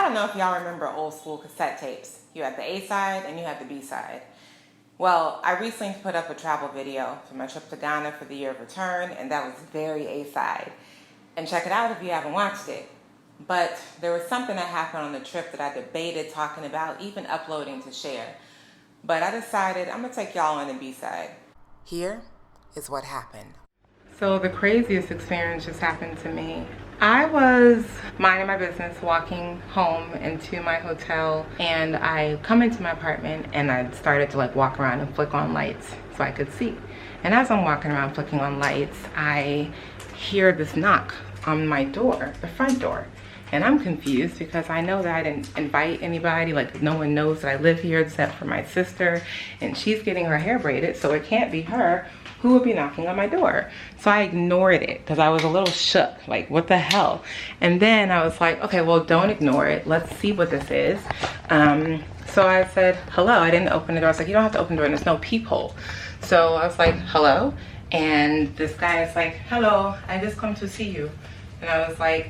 don't know if y'all remember old school cassette tapes. You had the A side and you had the B side. Well, I recently put up a travel video for my trip to Ghana for the year of return, and that was very A side. And check it out if you haven't watched it. But there was something that happened on the trip that I debated talking about, even uploading to share. But I decided I'm gonna take y'all on the B side. Here is what happened. So the craziest experience just happened to me. I was minding my business, walking home into my hotel, and I come into my apartment and I started to walk around and flick on lights so I could see. And as I'm walking around flicking on lights, I hear this knock on my door, the front door. And I'm confused because I know that I didn't invite anybody, no one knows that I live here except for my sister, and she's getting her hair braided, so it can't be her. Who would be knocking on my door? So I ignored it because I was a little shook, what the hell? And then I was like, okay, well, don't ignore it. Let's see what this is. So I said, hello. I didn't open the door. I was like, you don't have to open the door, and there's no peephole. So I was like, hello. And this guy is like, hello, I just come to see you. And I was like,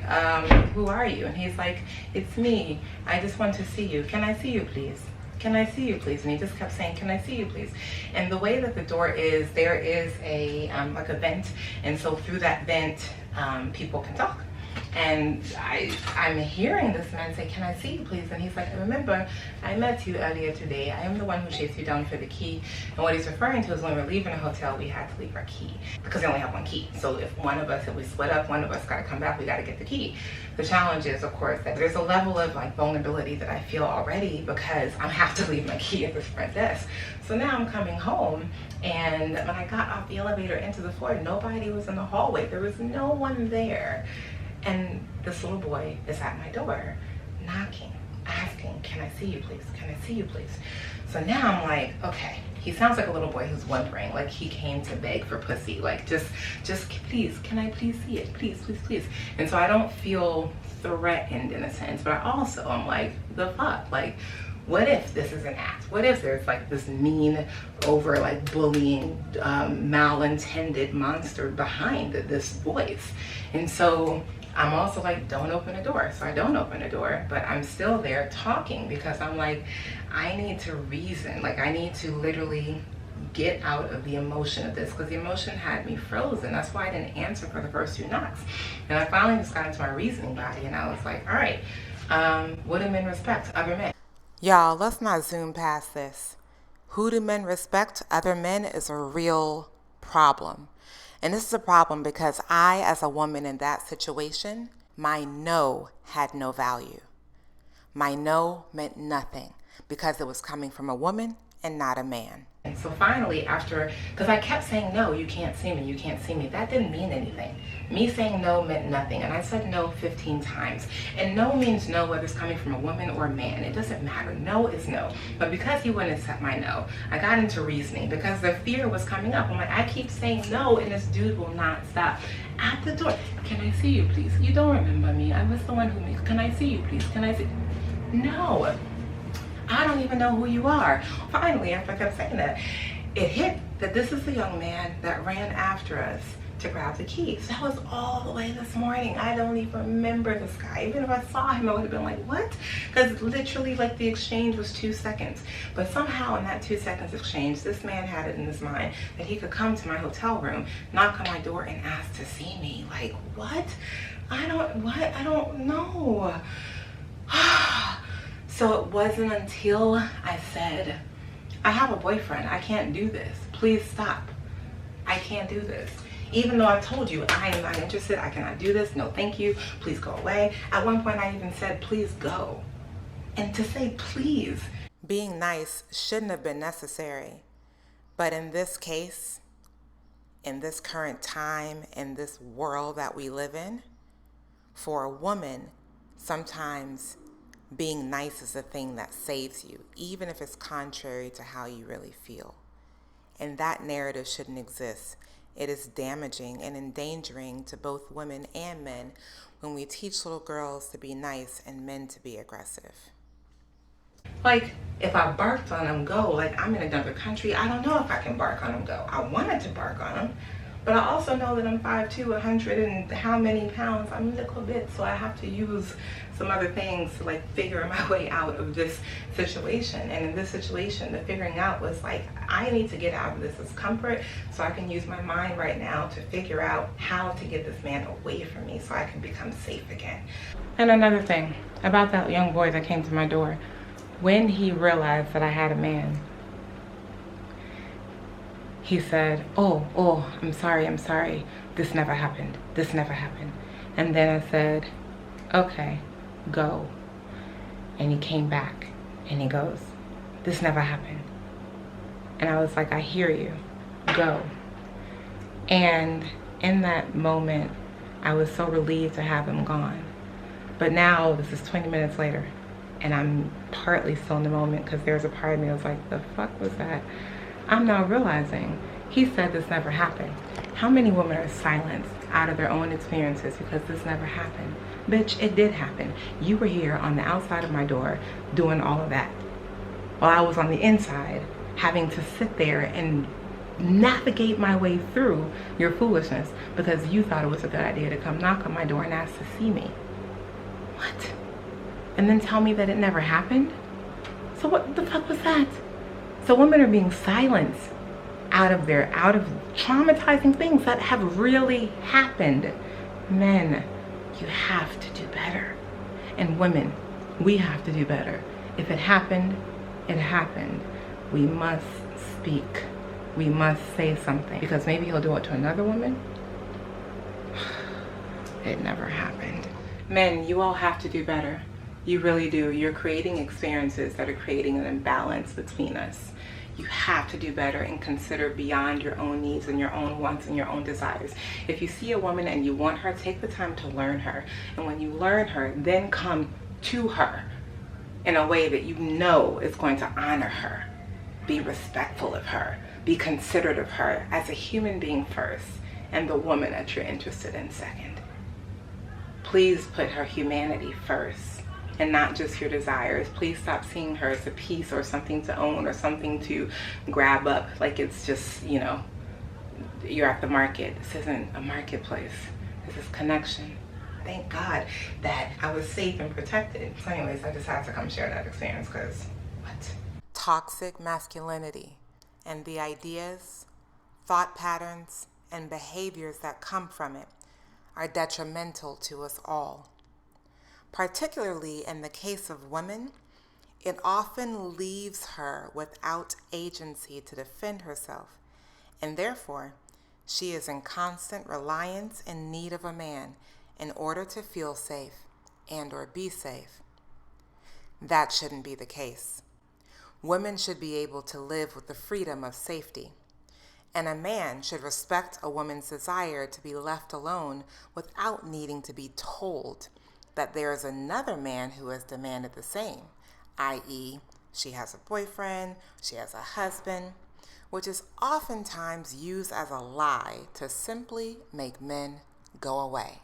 who are you? And he's like, it's me. I just want to see you. Can I see you, please? Can I see you, please? And he just kept saying, can I see you, please? And the way that the door is, there is a a vent. And so through that vent, people can talk. And I'm hearing this man say, can I see you, please? And he's like, remember, I met you earlier today. I am the one who chased you down for the key. And what he's referring to is when we're leaving the hotel, we had to leave our key because we only have one key. So if we split up, one of us got to come back, we got to get the key. The challenge is, of course, that there's a level of vulnerability that I feel already because I have to leave my key at the front desk. So now I'm coming home, and when I got off the elevator into the floor, nobody was in the hallway. There was no one there. And this little boy is at my door, knocking, asking, can I see you, please? Can I see you, please? So now I'm like, okay, he sounds like a little boy who's whimpering, like he came to beg for pussy, just please, can I please see it? Please, please, please. And so I don't feel threatened in a sense, but I also am like, the fuck? What if this is an act? What if there's this mean, over bullying, malintended monster behind this voice? And so I'm also like, don't open the door. So I don't open the door, but I'm still there talking because I'm like, I need to reason. I need to literally get out of the emotion of this because the emotion had me frozen. That's why I didn't answer for the first few knocks. And I finally just got into my reasoning body and I was like, all right, what do men respect? Other men. Y'all, let's not zoom past this. Who do men respect? Other men is a real problem. And this is a problem because I, as a woman in that situation, my no had no value. My no meant nothing because it was coming from a woman and not a man. And so finally, because I kept saying, no, you can't see me, you can't see me. That didn't mean anything. Me saying no meant nothing. And I said no 15 times. And no means no, whether it's coming from a woman or a man. It doesn't matter. No is no. But because he wouldn't accept my no, I got into reasoning because the fear was coming up. I'm like, I keep saying no, and this dude will not stop. At the door, can I see you, please? You don't remember me. I was the one who makes, can I see you, please? Can I see? No. I don't even know who you are. Finally, after I kept saying that, it hit that this is the young man that ran after us to grab the keys. That was all the way this morning. I don't even remember this guy. Even if I saw him, I would have been like, what? Because literally, the exchange was 2 seconds. But somehow in that 2 seconds exchange, this man had it in his mind that he could come to my hotel room, knock on my door, and ask to see me. What? I don't know. So it wasn't until I said, I have a boyfriend. I can't do this. Please stop. I can't do this. Even though I told you I am not interested, I cannot do this. No, thank you. Please go away. At one point, I even said, please go. And to say please. Being nice shouldn't have been necessary. But in this case, in this current time, in this world that we live in, for a woman, sometimes being nice is the thing that saves you, even if it's contrary to how you really feel. And that narrative shouldn't exist. It is damaging and endangering to both women and men when we teach little girls to be nice and men to be aggressive. If I barked on him, go, I'm in another country, I don't know if I can bark on him, go. I wanted to bark on him, But I also know that I'm 5'2", 100 and how many pounds. I'm a little bit, so I have to use some other things to like figure my way out of this situation. And in this situation, the figuring out was like, I need to get out of this discomfort so I can use my mind right now to figure out how to get this man away from me so I can become safe again. And another thing about that young boy that came to my door, when he realized that I had a man, he said, oh, I'm sorry. This never happened. And then I said, okay, go. And he came back and he goes, this never happened. And I was like, I hear you, go. And in that moment, I was so relieved to have him gone. But now this is 20 minutes later and I'm partly still in the moment because there's a part of me that was like, the fuck was that? I'm now realizing he said this never happened. How many women are silenced out of their own experiences because this never happened? Bitch, it did happen. You were here on the outside of my door doing all of that, while I was on the inside having to sit there and navigate my way through your foolishness because you thought it was a good idea to come knock on my door and ask to see me. What? And then tell me that it never happened? So what the fuck was that? So women are being silenced out of traumatizing things that have really happened. Men, you have to do better. And women, we have to do better. If it happened, it happened. We must speak. We must say something. Because maybe he'll do it to another woman. It never happened. Men, you all have to do better. You really do. You're creating experiences that are creating an imbalance between us. You have to do better and consider beyond your own needs and your own wants and your own desires. If you see a woman and you want her, take the time to learn her. And when you learn her, then come to her in a way that you know is going to honor her. Be respectful of her. Be considerate of her as a human being first and the woman that you're interested in second. Please put her humanity first and not just your desires. Please stop seeing her as a piece or something to own or something to grab up like it's just, you know, you're at the market. This isn't a marketplace. This is connection. Thank God that I was safe and protected. So anyways, I just had to come share that experience because what? Toxic masculinity and the ideas, thought patterns, and behaviors that come from it are detrimental to us all. Particularly in the case of women, it often leaves her without agency to defend herself, and therefore, she is in constant reliance and need of a man in order to feel safe and or be safe. That shouldn't be the case. Women should be able to live with the freedom of safety, and a man should respect a woman's desire to be left alone without needing to be told that there is another man who has demanded the same, i.e., she has a boyfriend, she has a husband, which is oftentimes used as a lie to simply make men go away.